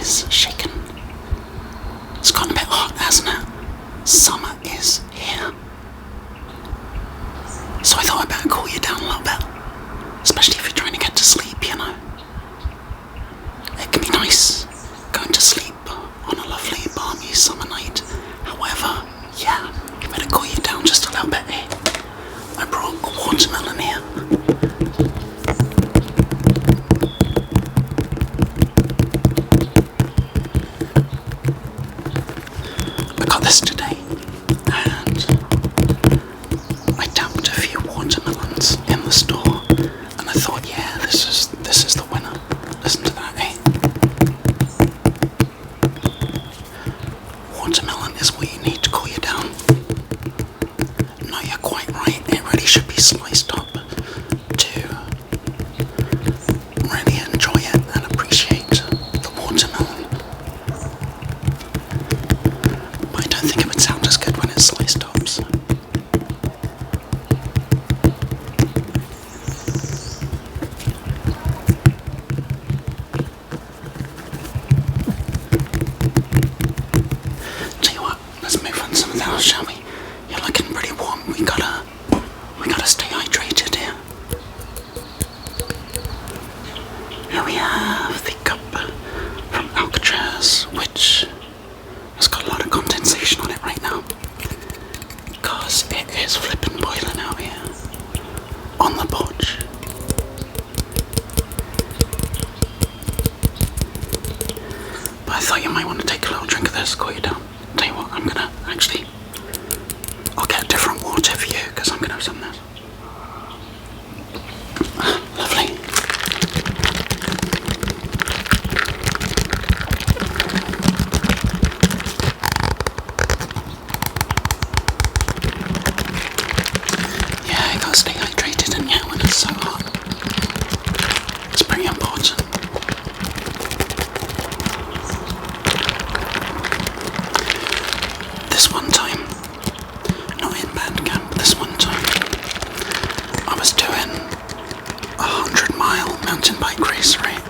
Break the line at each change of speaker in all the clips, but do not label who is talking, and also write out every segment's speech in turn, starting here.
is shaking. It's gotten a bit hot, hasn't it? Summer is here. So I thought I'd better cool you down a little bit. Especially if you're trying to get to sleep, you know. It can be nice going to sleep on a lovely, balmy summer night. However, yeah, you better cool you down just a little bit, eh? I brought a watermelon here. I got this today, and I tapped a few watermelons in the store, and I thought, yeah, this is the winner. Listen to that, eh? Watermelon is what you need to cool you down. No, you're quite right. It really should be sliced up to really enjoy it and appreciate the watermelon. But I don't think it would sound as good when it's sliced up. So. Tell you what, let's move on to something else, shall we? You're looking pretty warm. We gotta stay hydrated here. Here we have the cup from Alcatraz, which has got a lot of condensation on it right now, because it is flipping boiling out here on the porch. But I thought you might want to take a little drink of this, cool you down. Tell you what, I'll get different water for you, because I'm gonna have some of this. Lovely. Yeah, you gotta stay hydrated in here when it's so hot. It's pretty important. This one time, not in band camp, this one time, I was doing a 100-mile mountain bike race, right,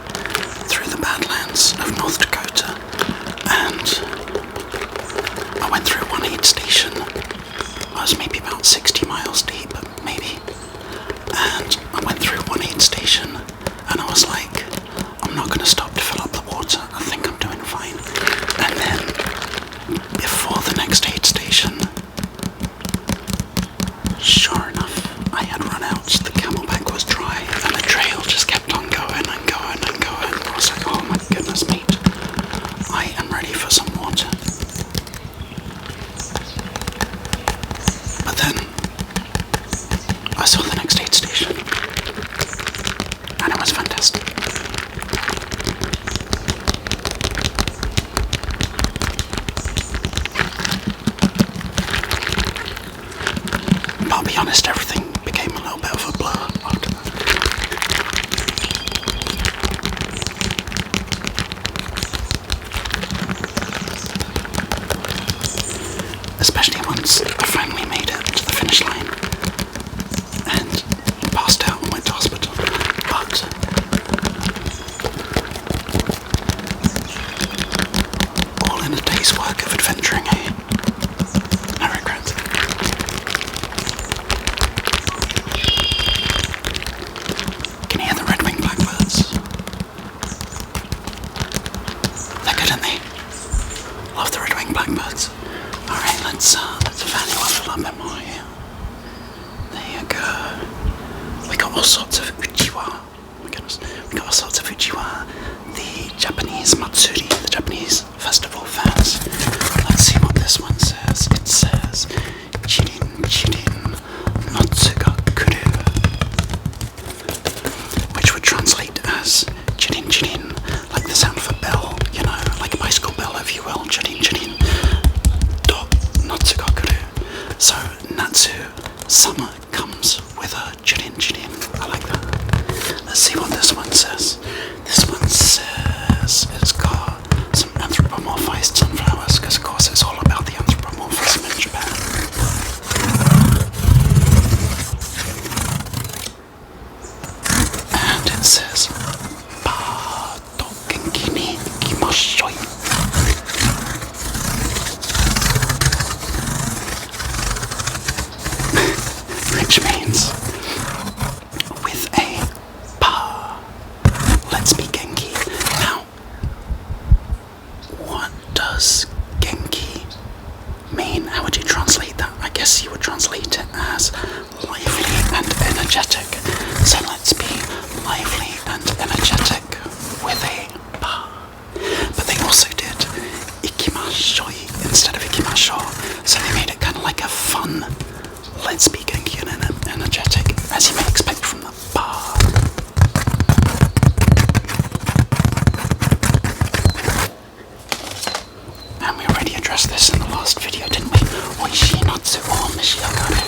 through the Badlands of North Dakota, and I went through one aid station. I was maybe about 60 miles deep, maybe, and I went through one aid station, and I was like, I'm not going to stop to fill up the water, I think I'm doing fine. And then, before the next aid station, sure enough, I had run out, the camelback was dry, and the trail just kept on going and going and going. I was like, oh my goodness, mate, I am ready for some water. But then, I saw the next aid station, and it was fantastic. But I'll be honest, everything became a little bit of a blur after that. Especially once I finally made it to the finish line and passed out and went to hospital. But all in a day's work of adventuring, eh? No regrets. Can you hear the red-winged blackbirds? They're good, aren't they? Love the red-winged blackbirds. Alright, let's value up a little bit more here. There you go. We got all sorts of uchiwa. Oh my goodness. We got all sorts of uchiwa. The Japanese matsuri, the Japanese festival fairs. Let's see what this one says. It says, chillin, chillin, natsu ga kuru. Which would translate as chillin, chillin, like the sound of a bell, you know, like a bicycle bell, if you will. Chillin, chillin. Natsu ga kuru. So, Natsu, summer comes with a chillin, chillin. I like that. Let's see what this one says. This one says it's got some anthropomorphized sunflowers, because of course it's all about the anthropomorphism in Japan. And it says, discussed this in the last video, didn't we? Oishii natsu o mishiyagare.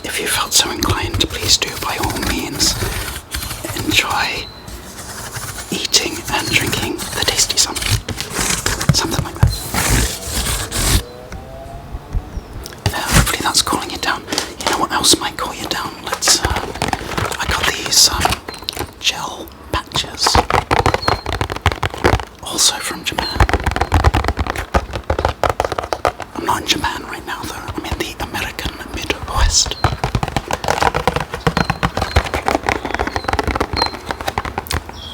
If you felt so inclined, please do by all means enjoy eating and drinking the tasty something. Something like that. Hopefully that's cooling you down. You know what else might cool you down? I got these gel patches. Also from Japan. I'm not in Japan right now though. I'm in the American Midwest.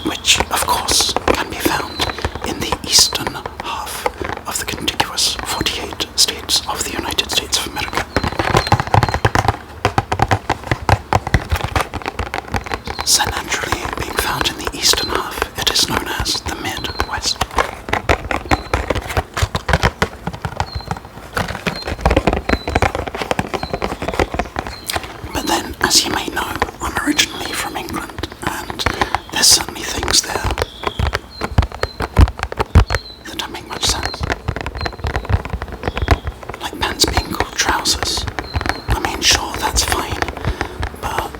Which, of course, can be found in the eastern half of the contiguous 48 states of the United States of America. So naturally, being found in the eastern half, it is known as the Midwest. But then, as you may know, I'm originally from England, and there's certainly things there that don't make much sense. Like pants being called trousers. I mean, sure, that's fine, but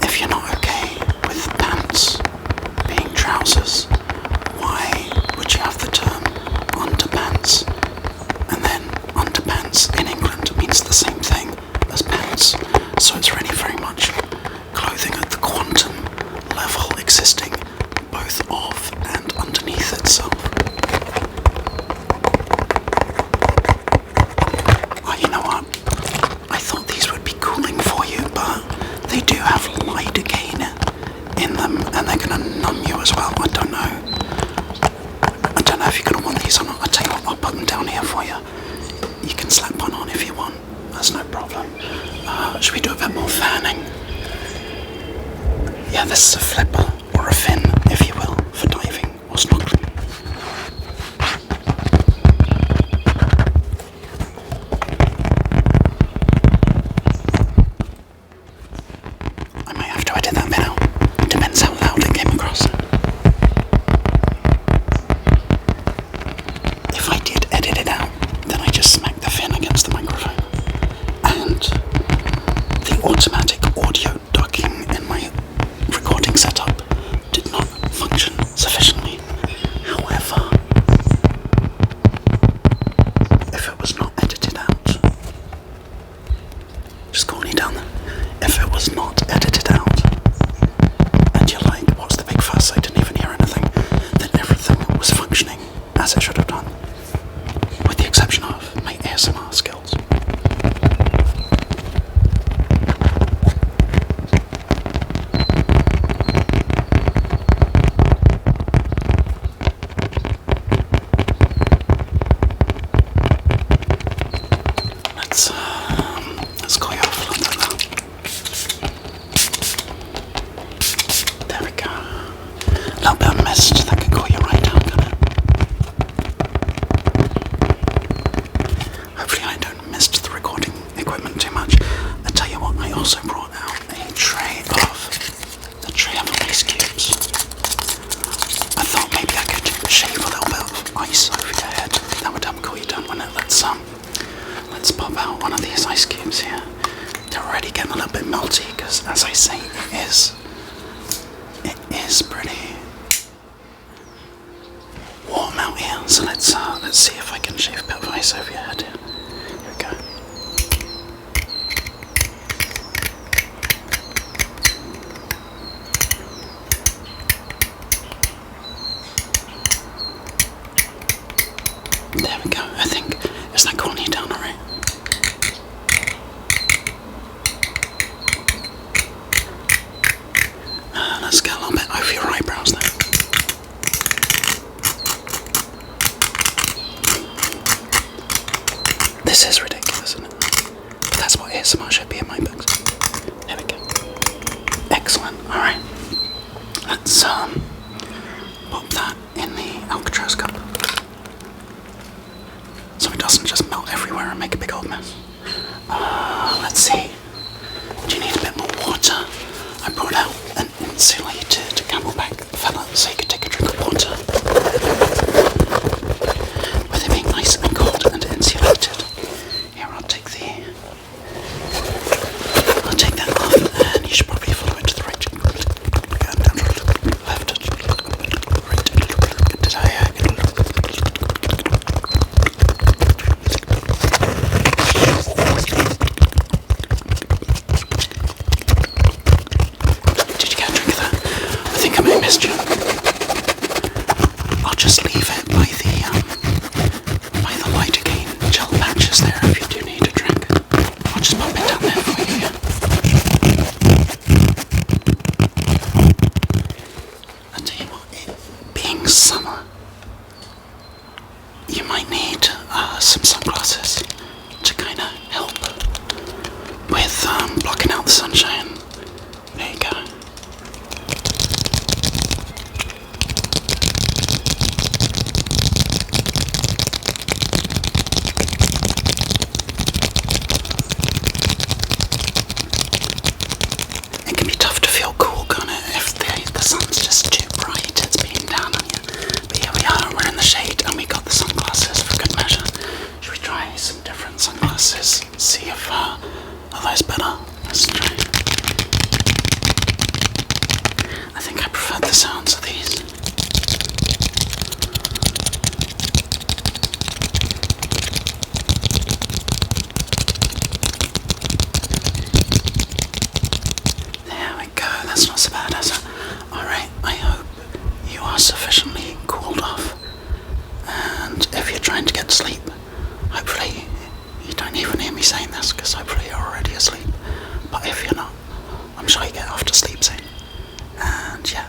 if you're not okay with pants being trousers, why would you have the term underpants? And then underpants in England means the same thing as pants, so it's really very much clothing at the quantum level existing both of and underneath itself. Well, you know what? I thought these would be cooling for you, but they do have lidocaine in them, and they're going to numb you as well. I don't know if you're going to want these or not. I'll tell you what, I'll put them down here for you. You can slap one on if you want. That's no problem. Should we do a bit more fanning? Yeah, this is a flipper, or a fin, if you will, for diving or snorkeling. I might have to edit that bit out. Depends how loud it came across. If I did edit it out, then I just smacked the fin against the microphone. And the automatic audio ducking in my recording setup did not function sufficiently. However, if it was not edited out, just calling you down there, if it was not edited out, and you're like, what's the big fuss, I didn't even hear anything, then everything was functioning as it should have done, with the exception of my ASMR skills. Let's call you off like that. There we go. A little bit of mist that can cool you right down, can it? Hopefully I don't mist the recording equipment too much. I tell you what, I also brought out a tray of ice cubes. I thought maybe I could shave a little bit of ice over your head. That would help cool you down, wouldn't it? Let's pop out one of these ice cubes here. They're already getting a little bit melty because, as I say, it is pretty warm out here. So let's see if I can shave a bit of ice over your head here. Here we go. There we go. I think, is that cooling you down alright? Let's get a little bit over your eyebrows now. This is ridiculous, isn't it? But that's what ASMR should be in my books. There we go. Excellent. Alright. Let's pop that in the Alcatraz cup, so it doesn't just melt everywhere and make a big old mess. Let's see. Do you need a bit more water? I brought out an insulated camelback out the sunshine. There you go. It can be tough to feel cool, can't it, if the sun's just too bright, it's beating down on you. But here we are, we're in the shade, and we got the sunglasses for good measure. Should we try some different sunglasses? See if, are those better? Let's try. I think I prefer the sounds of these. There we go, that's not so bad, is it? Alright, I hope you are sufficiently cooled off. And if you're trying to get to sleep, hopefully you don't even hear me saying this, because hopefully you're already asleep. But if you're not, I'm sure you get off to sleep soon. And yeah,